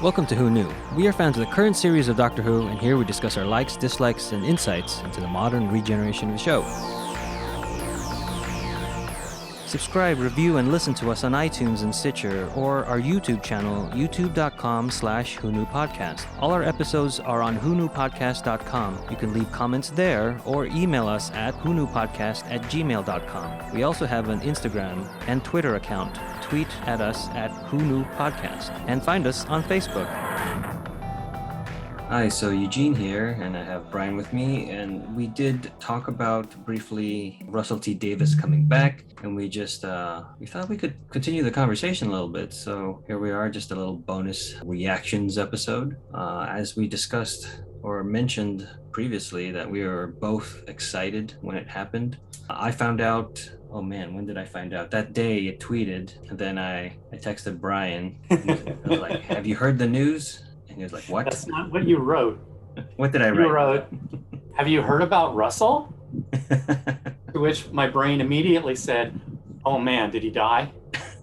Welcome to Who Knew. We are fans of the current series of Doctor Who, and here we discuss our likes, dislikes, and insights into the modern regeneration of the show. Subscribe, review, and listen to us on iTunes and Stitcher, or our YouTube channel, youtube.com/WhoKnewPodcast. All our episodes are on WhoKnewPodcast.com. You can leave comments there, or email us at WhoKnewPodcast@gmail.com. We also have an Instagram and Twitter account. Tweet at us at WhoKnewPodcast, and find us on Facebook. Hi, so Eugene here, and I have Brian with me, and we did talk about briefly Russell T Davies coming back, and we thought we could continue the conversation a little bit. So here we are, just a little bonus reactions episode. As we discussed or mentioned previously, that we were both excited when it happened. I found out, oh man, when did I find out? That day it tweeted, and then I texted Brian. I was like, have you heard the news? And he was like, what? That's not what you wrote. What did I write? You wrote, have you heard about Russell? To which my brain immediately said, oh man, did he die?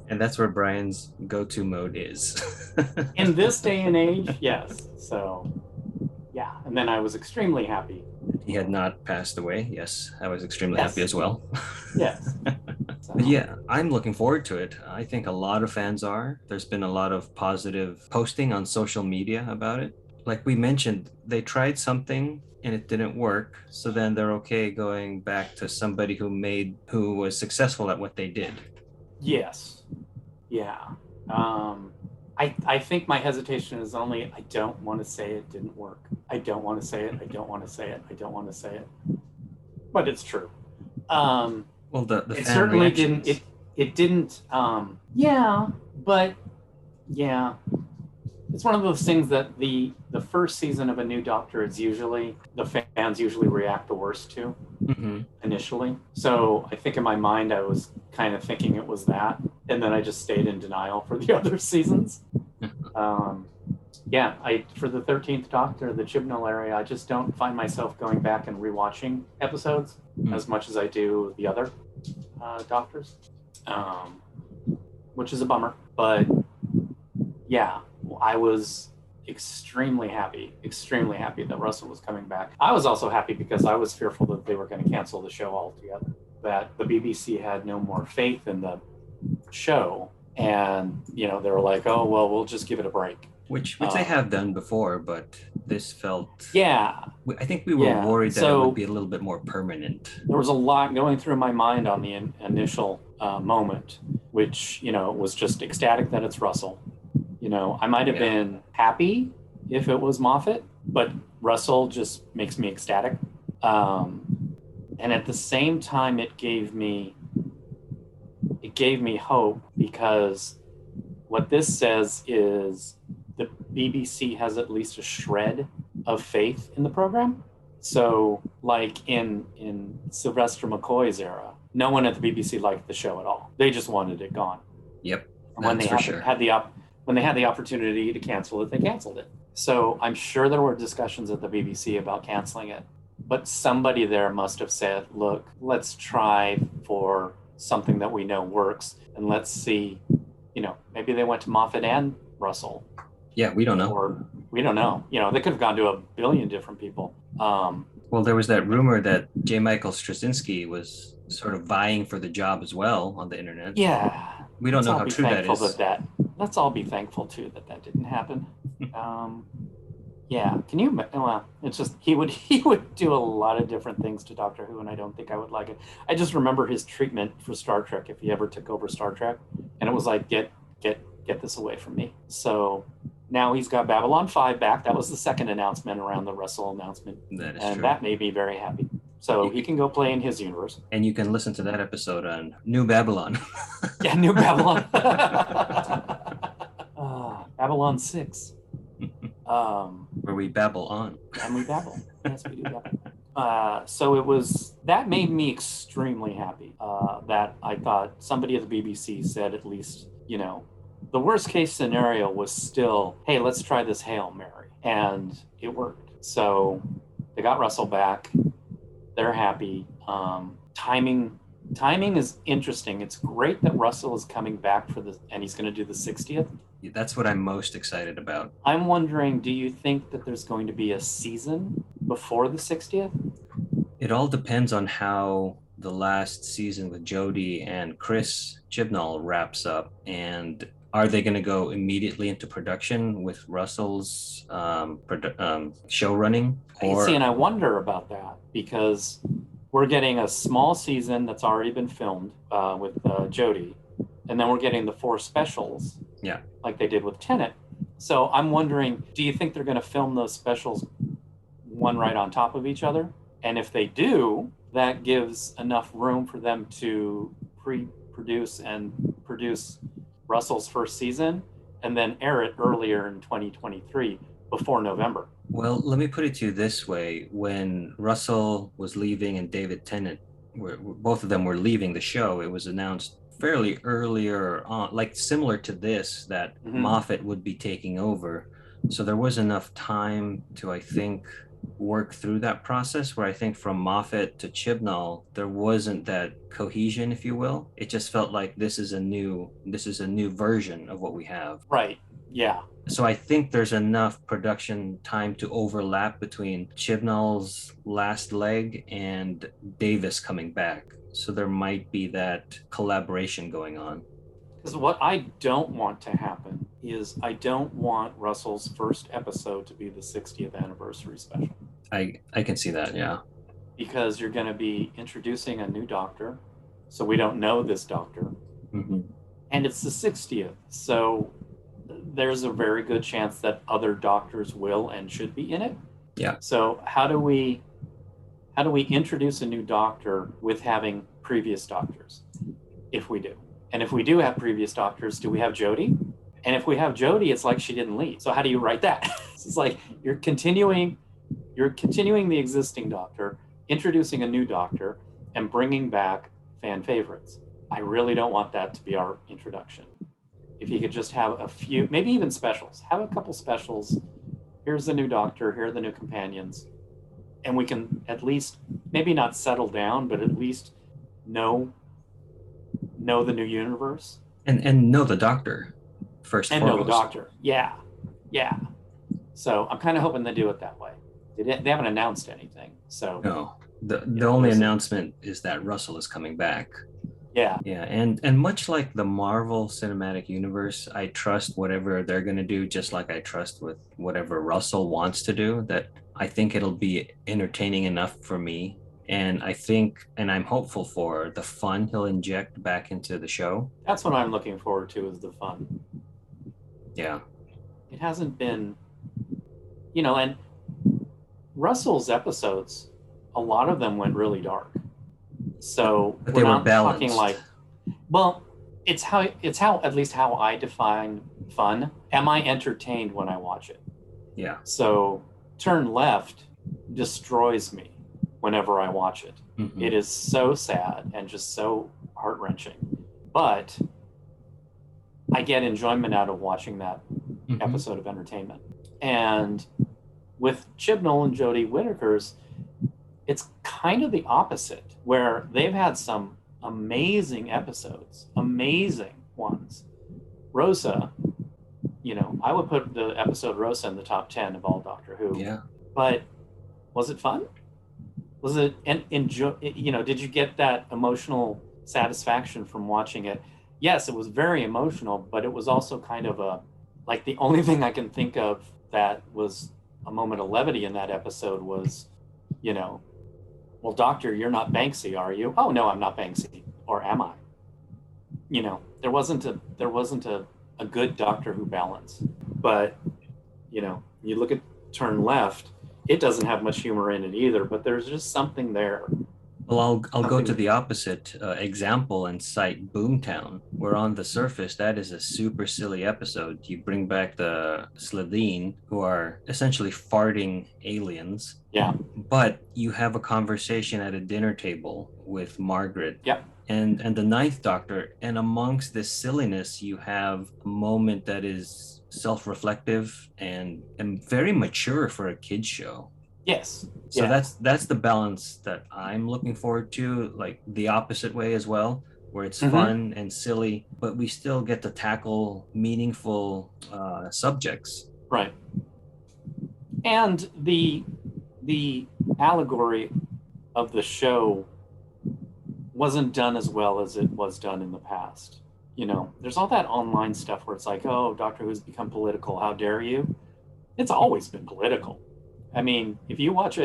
And that's where Brian's go-to mode is. In this day and age, yes. So, yeah. And then I was extremely happy. He had not passed away. Yes, I was extremely happy as well. Yes. So. Yeah, I'm looking forward to it. I think a lot of fans are. There's been a lot of positive posting on social media about it. Like we mentioned, they tried something and it didn't work. So then they're okay going back to somebody who was successful at what they did. Yes. Yeah. I think my hesitation is only, I don't want to say it didn't work. I don't want to say it. I don't want to say it. I don't want to say it. But it's true. Well, the it fan certainly reactions. didn't. It didn't. Yeah, but yeah, it's one of those things that the first season of a new Doctor is usually the fans usually react the worst to initially. So I think in my mind I was kind of thinking it was that, and then I just stayed in denial for the other seasons. Yeah, for the 13th Doctor, the Chibnall area, I just don't find myself going back and rewatching episodes as much as I do the other Doctors, which is a bummer. But yeah, I was extremely happy that Russell was coming back. I was also happy because I was fearful that they were going to cancel the show altogether, that the BBC had no more faith in the show, and they were like, oh well, we'll just give it a break. Which they have done before, but this felt... Yeah. I think we were worried that it would be a little bit more permanent. There was a lot going through my mind on the initial moment, which, was just ecstatic that it's Russell. I might have been happy if it was Moffat, but Russell just makes me ecstatic. And at the same time, it gave me hope, because what this says is the BBC has at least a shred of faith in the program. So like in Sylvester McCoy's era, no one at the BBC liked the show at all. They just wanted it gone. Yep. And when they had the opportunity to cancel it, they canceled it. So I'm sure there were discussions at the BBC about canceling it, but somebody there must have said, look, let's try for something that we know works, and let's see, maybe they went to Moffat and Russell. Yeah, we don't know. Or we don't know. They could have gone to a billion different people. Well, there was that rumor that J. Michael Straczynski was sort of vying for the job as well on the internet. Yeah. We don't know how true that is. Let's all be thankful too that didn't happen. Yeah. Can you? Well, it's just he would do a lot of different things to Doctor Who, and I don't think I would like it. I just remember his treatment for Star Trek if he ever took over Star Trek, and it was like get this away from me. So now he's got Babylon 5 back. That was the second announcement around the Russell announcement, that is and true. That made me very happy. So he can go play in his universe. And you can listen to that episode on New Babylon. Yeah, New Babylon. Babylon 6. Where we babble on. And we babble. Yes, we do babble. So that made me extremely happy, that I thought somebody at the BBC said at least, the worst case scenario was still, hey, let's try this Hail Mary. And it worked. So they got Russell back. They're happy. Timing is interesting. It's great that Russell is coming back and he's going to do the 60th. That's what I'm most excited about. I'm wondering, do you think that there's going to be a season before the 60th? It all depends on how the last season with Jodie and Chris Chibnall wraps up, and are they going to go immediately into production with Russell's show running, See, or and I wonder about that because we're getting a small season that's already been filmed with Jodie, and then we're getting the 4 specials yeah, like they did with Tenet. So I'm wondering, do you think they're going to film those specials one right on top of each other? And if they do, that gives enough room for them to pre-produce and produce Russell's first season and then air it earlier in 2023 before November. well, let me put it to you this way: when Russell was leaving and David Tennant, both of them were leaving the show, it was announced fairly earlier on, like similar to this, that Mm-hmm. Moffat would be taking over. So there was enough time to, I think, work through that process where I think from Moffat to Chibnall, there wasn't that cohesion, if you will. It just felt like this is a new version of what we have. Right. Yeah. So I think there's enough production time to overlap between Chibnall's last leg and Davis coming back. So there might be that collaboration going on. Because what I don't want to happen is I don't want Russell's first episode to be the 60th anniversary special. I can see that, yeah. Because you're going to be introducing a new doctor. So we don't know this doctor. Mm-hmm. And it's the 60th. So there's a very good chance that other doctors will and should be in it. Yeah. So how do we introduce a new doctor with having previous doctors? If we do. And if we do have previous doctors, do we have Jodie? And if we have Jodie, it's like she didn't leave. So how do you write that? It's like you're continuing the existing doctor, introducing a new doctor, and bringing back fan favorites. I really don't want that to be our introduction. If you could just have a few, maybe even specials, have a couple specials. Here's the new doctor, here are the new companions. And we can at least, maybe not settle down, but at least know the new universe. And know the doctor first and And know foremost. the doctor. Yeah. Yeah. So I'm kind of hoping they do it that way. They haven't announced anything. So No. The only announcement is that Russell is coming back. Yeah. Yeah, and much like the Marvel Cinematic Universe, I trust whatever they're going to do, just like I trust with whatever Russell wants to do, that I think it'll be entertaining enough for me. And I think, and I'm hopeful for the fun he'll inject back into the show. That's what I'm looking forward to, is the fun. Yeah. It hasn't been, and Russell's episodes, a lot of them went really dark. So But we're they were not talking balanced. like, well, it's how at least how I define fun. Am I entertained when I watch it? Yeah. So Turn Left destroys me whenever I watch it. Mhm. It is so sad and just so heart-wrenching. But I get enjoyment out of watching that Mhm. episode of entertainment. And with Chibnall and Jodie Whittaker's, it's kind of the opposite, where they've had some amazing episodes, amazing ones. Rosa, I would put the episode Rosa in the top 10 of all Doctor Who. Yeah. But was it fun? Was it did you get that emotional satisfaction from watching it? Yes, it was very emotional, but it was also kind of the only thing I can think of that was a moment of levity in that episode was, well, Doctor, you're not Banksy, are you? Oh no, I'm not Banksy. Or am I? There wasn't a good Doctor Who balance. But, you look at Turn Left, it doesn't have much humor in it either, but there's just something there. Well, I'll go to the opposite example and cite Boomtown, where on the surface that is a super silly episode. You bring back the Slitheen, who are essentially farting aliens. Yeah. But you have a conversation at a dinner table with Margaret. Yep. And the Ninth Doctor, and amongst this silliness, you have a moment that is self-reflective and very mature for a kid's show. Yes. So that's the balance that I'm looking forward to, like the opposite way as well. where it's Mm-hmm. fun and silly, but we still get to tackle meaningful subjects. Right. And the allegory of the show wasn't done as well as it was done in the past. You know, there's all that online stuff where it's like, oh, Doctor Who's become political. How dare you? It's always been political. I mean, if you watch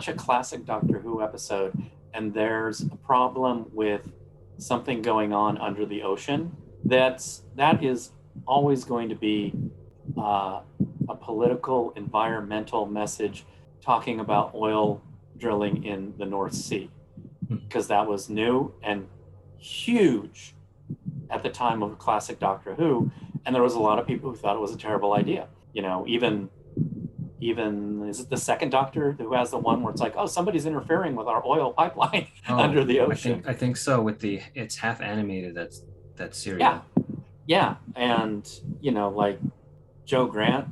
a classic Doctor Who episode and there's a problem with something going on under the ocean, that is always going to be uh, a political, environmental message talking about oil drilling in the North Sea, because that was new and huge at the time of classic Doctor Who, and there was a lot of people who thought it was a terrible idea. You know, even is it the second Doctor who has the one where it's like, oh, somebody's interfering with our oil pipeline Oh, under the I ocean. think I think so. With the it's half animated. That Yeah, serial. yeah, and you know, like Joe Grant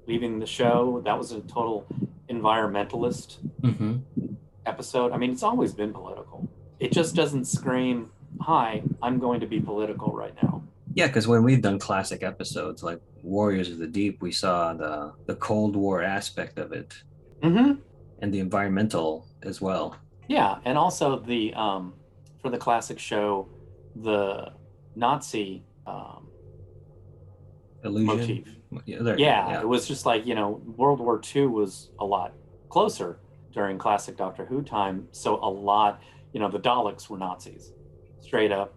leaving the show, that was a total environmentalist Mm-hmm. episode. I mean, it's always been political. It just doesn't scream, "Hi, I'm going to be political right now." Yeah, because when we've done classic episodes like Warriors of the Deep, we saw the Cold War aspect of it Mm-hmm. and the environmental as well. Yeah, and also the for the classic show, the Nazi Illusion. motif. Yeah, there you go. Yeah, Yeah. it was just like, you know, World War II was a lot closer during classic Doctor Who time. So a lot, you know, the Daleks were Nazis. Straight up,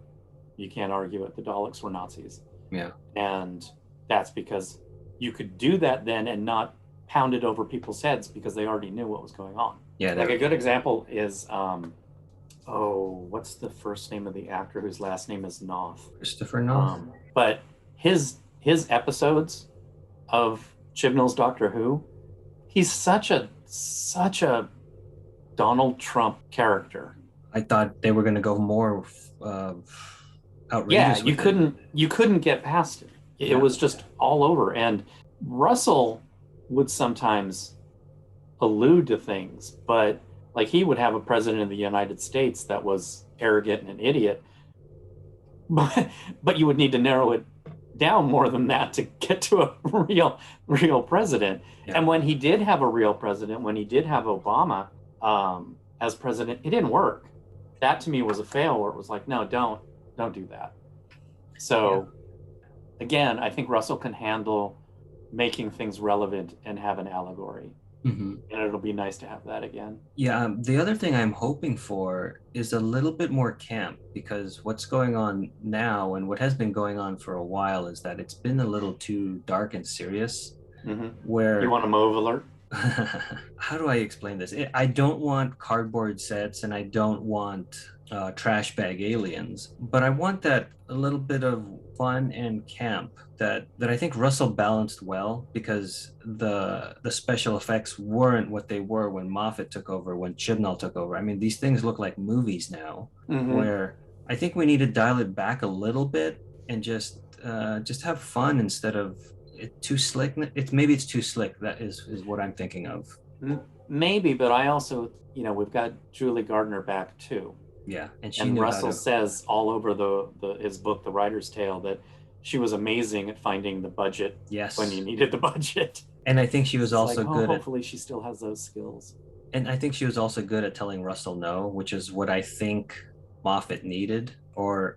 you can't argue it. The Daleks were Nazis. Yeah. And that's because you could do that then and not pound it over people's heads because they already knew what was going on. Yeah. Like a good example is, oh, what's the first name of the actor whose last name is Noth? Christopher Noth. But his episodes of Chibnall's Doctor Who, he's such a Donald Trump character. I thought they were going to go more uh, Yeah, outrageous with it. you couldn't get past it. It Yeah. was just all over. And Russell would sometimes allude to things, but like he would have a president of the United States that was arrogant and an idiot, but you would need to narrow it down more than that to get to a real president. Yeah. And when he did have a real president, when he did have Obama as president, it didn't work. That to me was a fail, where it was like, no, don't do that. So again, I think Russell can handle making things relevant and have an allegory. Mm-hmm. And it'll be nice to have that again. Yeah, the other thing I'm hoping for is a little bit more camp, because what's going on now and what has been going on for a while is that it's been a little too dark and serious. Mm-hmm. Where You want a mauve alert? how do I explain this? I don't want cardboard sets and I don't want trash bag aliens, but I want that a little bit of fun and camp that I think Russell balanced well, because the special effects weren't what they were when Moffat took over, when Chibnall took over. I mean, these things look like movies now, where I think we need to dial it back a little bit and just have fun instead of it too slick. Maybe it's too slick. That is what I'm thinking of. Maybe, but I also, you know, we've got Julie Gardner back too. Yeah, and Russell says all over his book, The Writer's Tale, that she was amazing at finding the budget when you needed the budget. And I think she was also good. Hopefully, she still has those skills. And I think she was also good at telling Russell no, which is what I think Moffat needed, or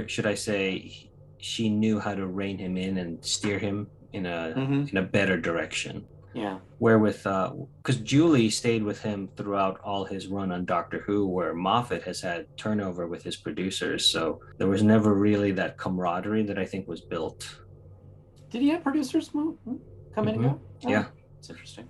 should I say, she knew how to rein him in and steer him in a better direction. Yeah. Where with because Julie stayed with him throughout all his run on Doctor Who, where Moffat has had turnover with his producers, so there was never really that camaraderie that I think was built. Did he have producers come in and go? Oh, yeah, it's interesting.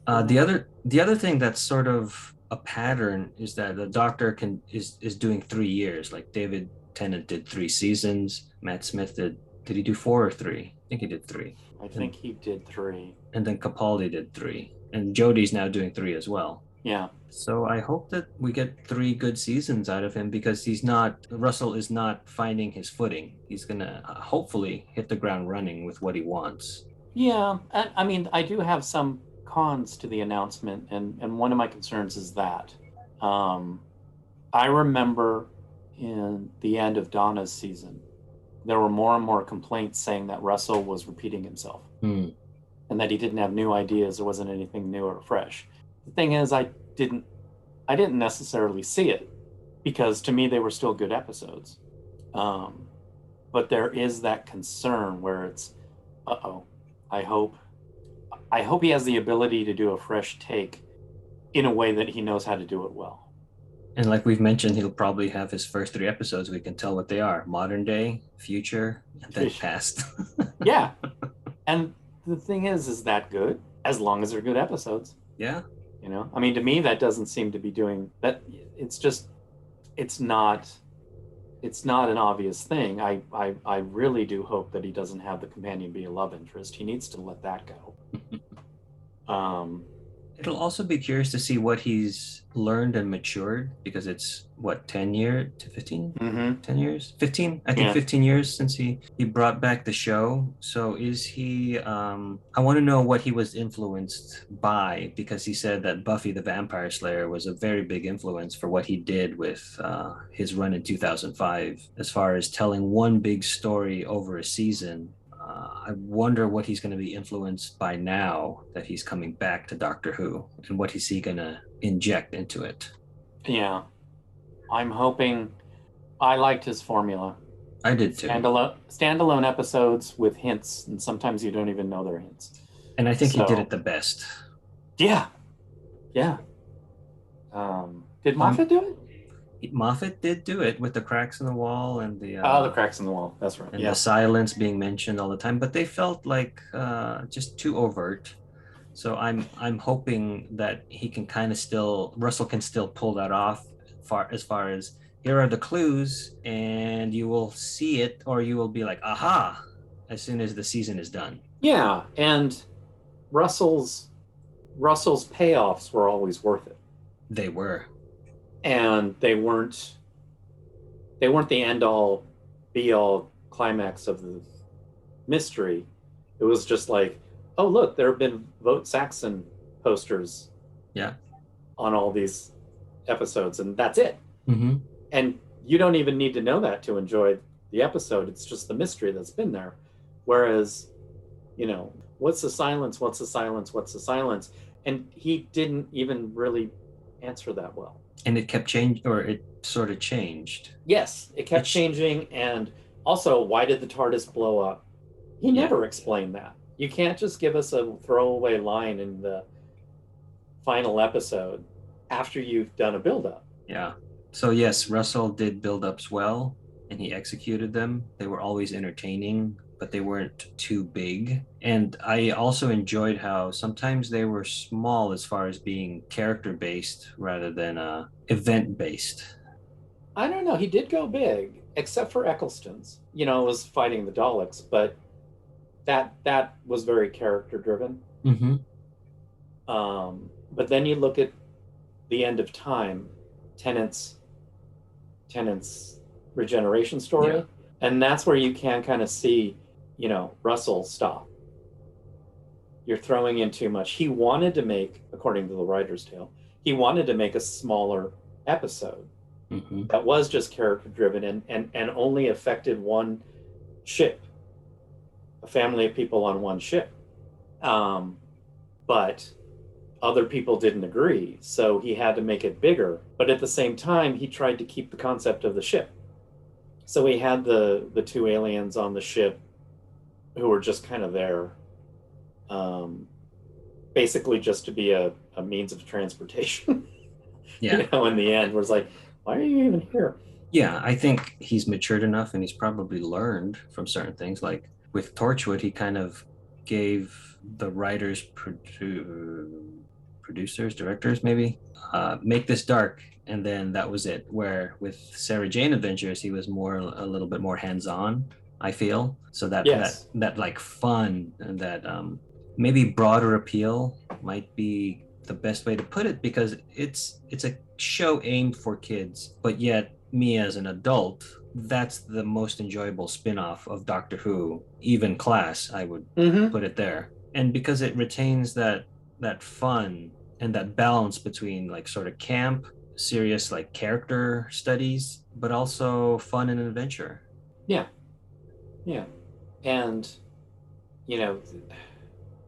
The other thing that's sort of a pattern is that the Doctor is doing 3 years. Like David Tennant did 3 seasons. Matt Smith did he do 4 or 3? I think he did 3. I think he did 3. And then Capaldi did 3. And Jodie's now doing 3 as well. Yeah. So I hope that we get 3 good seasons out of him, because Russell is not finding his footing. He's going to hopefully hit the ground running with what he wants. Yeah. I mean, I do have some cons to the announcement, and one of my concerns is that I remember in the end of Donna's season, there were more and more complaints saying that Russell was repeating himself Hmm. and that he didn't have new ideas. There wasn't anything new or fresh. The thing is, didn't I didn't necessarily see it because to me they were still good episodes. Um, but there is that concern where it's, uh-oh, I hope I hope he has the ability to do a fresh take in a way that he knows how to do it well. And like we've mentioned, he'll probably have his first 3 episodes. We can tell what they are: modern day, future, and then past. Yeah. And the thing is that good as long as they're good episodes. Yeah. You know, I mean, to me, that doesn't seem to be doing that. It's just, it's not, it's not an obvious thing. I really do hope that he doesn't have the companion be a love interest. He needs to let that go. Um, It'll also be curious to see what he's learned and matured because it's what, 10 years to 15? mm-hmm. 10 years? 15? I think Yeah. 15 years since he brought back the show. So is he I want to know what he was influenced by because he said that Buffy the Vampire Slayer was a very big influence for what he did with his run in 2005 as far as telling one big story over a season. I wonder what he's going to be influenced by now that he's coming back to Doctor Who and what is he going to inject into it. Yeah. I'm hoping. I liked his formula. I did too. Standalone episodes with hints, and sometimes you don't even know they're hints. And I think he did it the best. Yeah. Yeah. Did Moffat do it? Moffat did do it with the cracks in the wall and the the cracks in the wall. That's right. And the silence being mentioned all the time, but they felt like just too overt. So I'm hoping that he can kind of still Russell can still pull that off as far as here are the clues and you will see it or you will be like aha as soon as the season is done. Yeah, and Russell's payoffs were always worth it. They were. And they weren't the end all be all climax of the mystery. It was just like, oh look, there have been Vote Saxon posters. Yeah. On all these episodes, and that's it. Mm-hmm. And you don't even need to know that to enjoy the episode. It's just the mystery that's been there. Whereas, you know, what's the silence? What's the silence? What's the silence? And he didn't even really answer that well. And it kept changing, or it sort of changed. Yes, it kept changing. And also, why did the TARDIS blow up? He never explained that. You can't just give us a throwaway line in the final episode after you've done a build-up. Yeah. So yes, Russell did build-ups well, and he executed them. They were always entertaining, but they weren't too big. And I also enjoyed how sometimes they were small as far as being character-based rather than event-based. I don't know. He did go big, except for Eccleston's. You know, it was fighting the Daleks, but that was very character-driven. Mm-hmm. But then you look at the end of time, Tennant's regeneration story, and that's where you can kind of see, you know, Russell, stop. You're throwing in too much. He wanted to make, according to the writer's tale, he wanted to make a smaller episode that was just character driven and only affected one ship, a family of people on one ship. But other people didn't agree, so he had to make it bigger. But at the same time, he tried to keep the concept of the ship. So he had the two aliens on the ship who were just kind of there, basically just to be a means of transportation. Yeah. You know, in the end, was like, why are you even here? Yeah, I think he's matured enough and he's probably learned from certain things. Like with Torchwood, he kind of gave the writers, producers, directors, maybe, make this dark. And then that was it. Where with Sarah Jane Adventures, he was a little bit more hands-on, I feel. So that like fun and that maybe broader appeal might be the best way to put it, because it's a show aimed for kids, but yet me as an adult, that's the most enjoyable spin-off of Doctor Who, even Class, I would put it there. And because it retains that fun and that balance between like sort of camp serious like character studies, but also fun and adventure. Yeah, yeah. And, you know,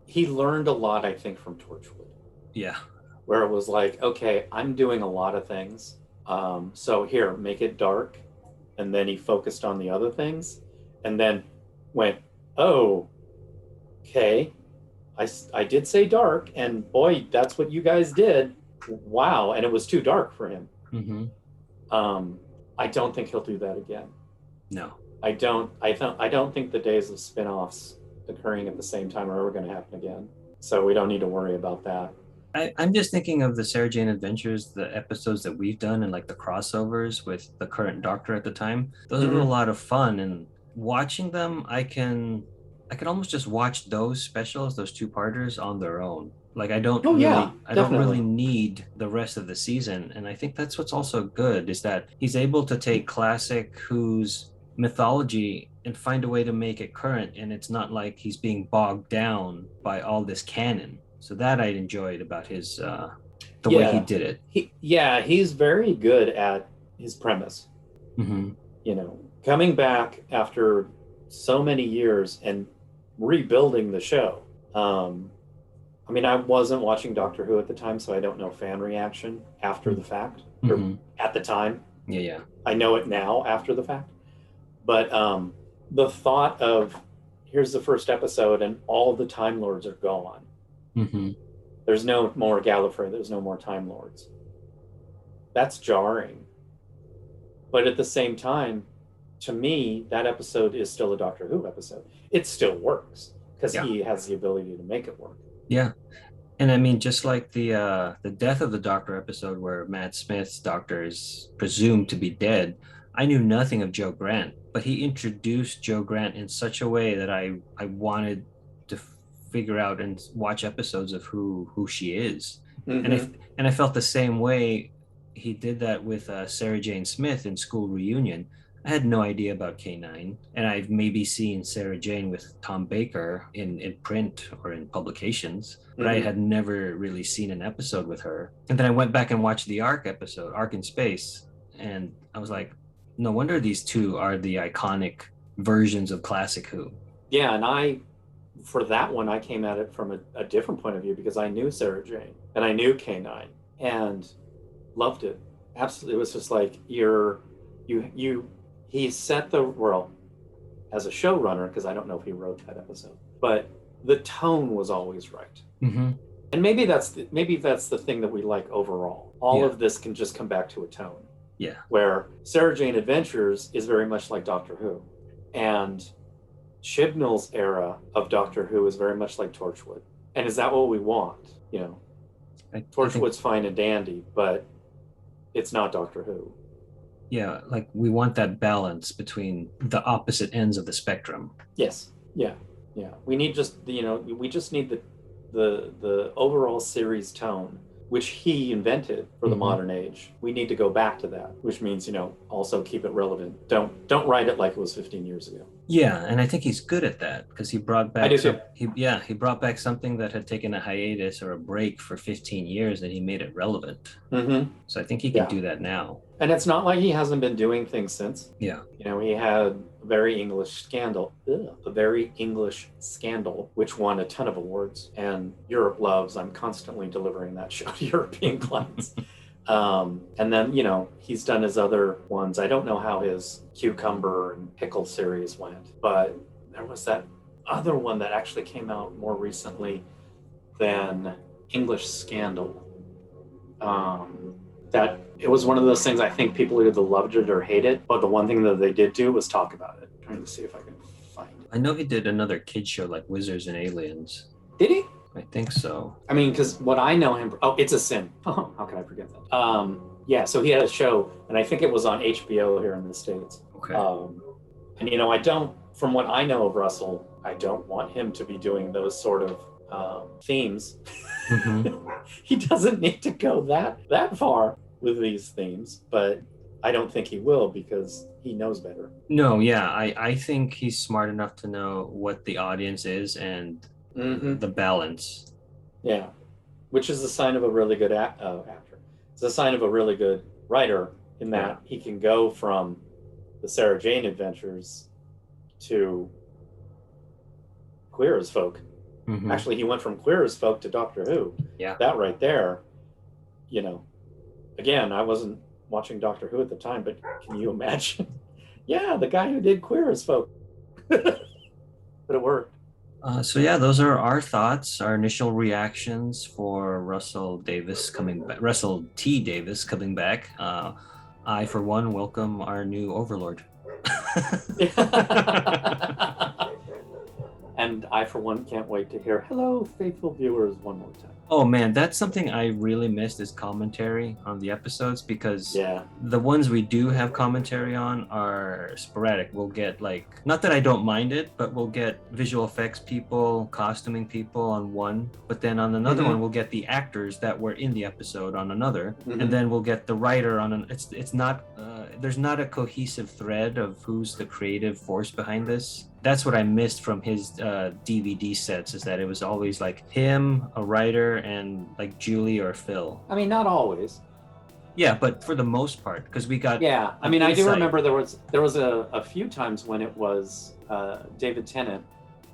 he learned a lot, I think, from Torchwood, Yeah. where it was like, okay, I'm doing a lot of things. So here, make it dark. And then he focused on the other things and then went, oh, okay. I did say dark, and boy, that's what you guys did. Wow. And it was too dark for him. Mm-hmm. Um, I don't think he'll do that again. No. I don't think the days of spin-offs occurring at the same time are ever going to happen again. So we don't need to worry about that. I'm just thinking of the Sarah Jane Adventures, the episodes that we've done and like the crossovers with the current Doctor at the time. Those were a Mm-hmm. lot of fun, and watching them, I can almost just watch those specials, those two-parters on their own. Like Oh yeah, I don't really definitely. need the rest of the season. And I think that's what's also good is that he's able to take classic Who's mythology and find a way to make it current, and it's not like he's being bogged down by all this canon. So that I enjoyed about his the way he Yeah. did it. He's very good at his premise. Mm-hmm. You know, coming back after so many years and rebuilding the show. I mean, I wasn't watching Doctor Who at the time, so I don't know fan reaction after the fact or Mm-hmm. at the time. Yeah, yeah. I know it now after the fact. But the thought of here's the first episode and all the Time Lords are gone. Mm-hmm. There's no more Gallifrey. There's no more Time Lords. That's jarring. But at the same time, to me, that episode is still a Doctor Who episode. It still works because Yeah. he has the ability to make it work. Yeah. And I mean, just like the death of the Doctor episode where Matt Smith's Doctor is presumed to be dead, I knew nothing of Joe Grant, but he introduced Joe Grant in such a way that I wanted to figure out and watch episodes of who she is. And Mm-hmm. I felt the same way he did that with Sarah Jane Smith in School Reunion. I had no idea about K9, and I've maybe seen Sarah Jane with Tom Baker in print or in publications, but I Mm-hmm. had never really seen an episode with her. And then I went back and watched the Ark episode, Ark in Space, and I was like, no wonder these two are the iconic versions of classic Who. Yeah, and for that one, I came at it from a different point of view because I knew Sarah Jane and I knew K9 and loved it. Absolutely, it was just like you. He set the world as a showrunner because I don't know if he wrote that episode, but the tone was always right. Mm-hmm. And maybe that's the thing that we like overall. All Yeah. of this can just come back to a tone. Yeah. Where Sarah Jane Adventures is very much like Doctor Who, and Chibnall's era of Doctor Who is very much like Torchwood. And is that what we want? You know, I think, Torchwood's fine and dandy, but it's not Doctor Who. yeah, like we want that balance between the opposite ends of the spectrum. Yes. Yeah. Yeah. We need we just need the overall series tone, which he invented for the Mhm. modern age. We need to go back to that, which means, also keep it relevant. Don't write it like it was 15 years ago. Yeah, and I think he's good at that because he brought I back do too. he brought back something that had taken a hiatus or a break for 15 years and he made it relevant. Mm-hmm. So I think he can Yeah. do that now. And it's not like he hasn't been doing things since. Yeah. He had a very English scandal, which won a ton of awards. And Europe loves, I'm constantly delivering that show to European clients. And then, he's done his other ones. I don't know how his cucumber and pickle series went, but there was that other one that actually came out more recently than English Scandal. That it was one of those things I think people either loved it or hated it, but the one thing that they did do was talk about it. I'm trying to see if I can find it. I know he did another kid show like Wizards and Aliens. Did he? I think so. I mean, because what I know him, It's a Sin. Oh, how can I forget that? Yeah, so he had a show, and I think it was on HBO here in the States. Okay. And from what I know of Russell, I don't want him to be doing those sort of themes. Mhm. He doesn't need to go that far with these themes, but I don't think he will because he knows better. No, yeah, I think he's smart enough to know what the audience is and Mm-hmm. the balance. Yeah, which is the sign of a really good actor. It's a sign of a really good writer in that he can go from the Sarah Jane adventures to Queer as Folk. Mm-hmm. Actually, he went from Queer as Folk to Doctor Who. Yeah. That right there, you know, again, I wasn't watching Doctor Who at the time, but can you imagine? Yeah, the guy who did Queer as Folk. But it worked. So yeah, those are our thoughts, our initial reactions for Russell Davies coming back, Russell T Davies coming back. I, for one, welcome our new overlord. And I, for one, can't wait to hear "Hello, faithful viewers" one more time. Oh man, that's something I really missed is commentary on the episodes, because the ones we do have commentary on are sporadic. We'll get, like, not that I don't mind it, but we'll get visual effects people, costuming people on one, but then on another one we'll get the actors that were in the episode on another, and then we'll get the writer on an. It's not there's not a cohesive thread of who's the creative force behind this. That's what I missed from his DVD sets, is that it was always like him, a writer, and like Julie or Phil. I mean, not always. Yeah, but for the most part, because we got. Yeah, I mean, I do remember there was a few times when it was David Tennant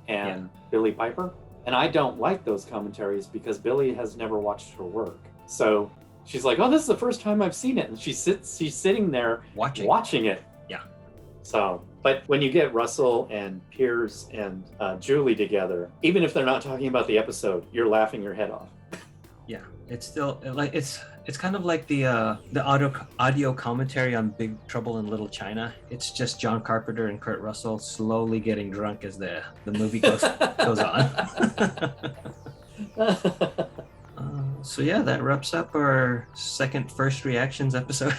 and Billie Piper, and I don't like those commentaries because Billie has never watched her work. So she's like, "Oh, this is the first time I've seen it," and she's sitting there watching it. Yeah. So, but when you get Russell and Piers and Julie together, even if they're not talking about the episode, you're laughing your head off. Yeah, it's still like it's kind of like the audio commentary on Big Trouble in Little China. It's just John Carpenter and Kurt Russell slowly getting drunk as the movie goes on. So yeah, that wraps up our first reactions episode.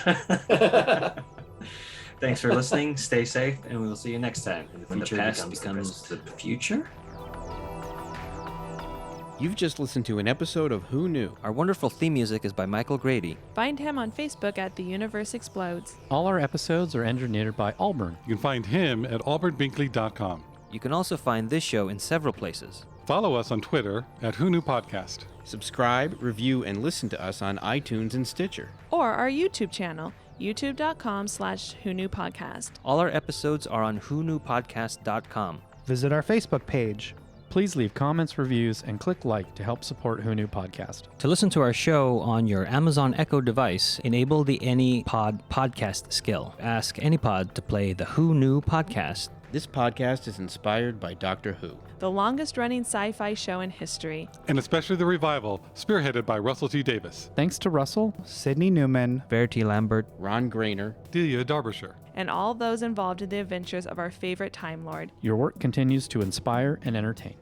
Thanks for listening. Stay safe, and we will see you next time. When the past becomes the future. You've just listened to an episode of Who Knew? Our wonderful theme music is by Michael Grady. Find him on Facebook at The Universe Explodes. All our episodes are engineered by Auburn. You can find him at auburnbinkley.com. You can also find this show in several places. Follow us on Twitter at Who Knew Podcast. Subscribe, review, and listen to us on iTunes and Stitcher. Or our YouTube channel, youtube.com/whoknewpodcast. All our episodes are on whoknewpodcast.com. Visit our Facebook page. Please leave comments, reviews, and click like to help support Who Knew Podcast. To listen to our show on your Amazon Echo device, enable the AnyPod podcast skill. Ask AnyPod to play the Who Knew Podcast. This podcast is inspired by Doctor Who, the longest-running sci-fi show in history. And especially the revival, spearheaded by Russell T Davies. Thanks to Russell, Sydney Newman, Verity Lambert, Ron Grainer, Delia Derbyshire, and all those involved in the adventures of our favorite Time Lord. Your work continues to inspire and entertain.